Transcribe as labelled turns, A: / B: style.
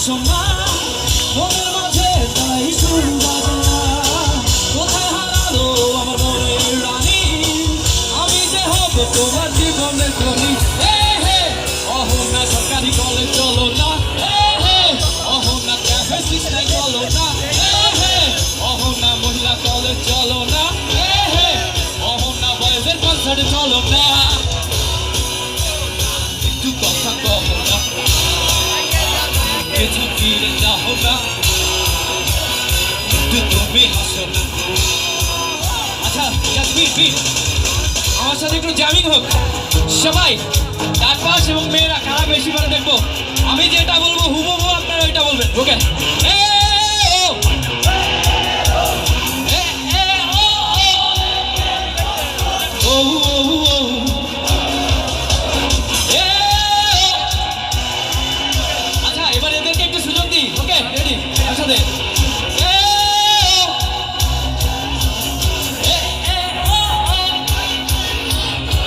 A: আসো না মনের মাঝে তাই সুর বাজনা কোথায় হারালো আমার মনের রানী আমি যে হব তোমার জীবনের ধনী অহনা সরকারি কলেজ চলো না অহনা ক্যাফে সিক্সটাই চলো না অহনা মহিলা কলেজ চলো না অহনা বয়েজের কনসার্টে চলো না একটু কথা কম না কিছু ফিরে যাও না একটু তুমি হাসো না আচ্ছা আমার সাথে একটু জ্যামিং হোক সবাই ডান পাশ এবং মেয়েরা কারা বেশি করে দেখবো আমি যেটা বলবো হুবহু আপনারা ওইটা বলবেন ওকে আচ্ছা এবার এদেরকে একটু সুযোগ দিই ওকে রেডি একসাথে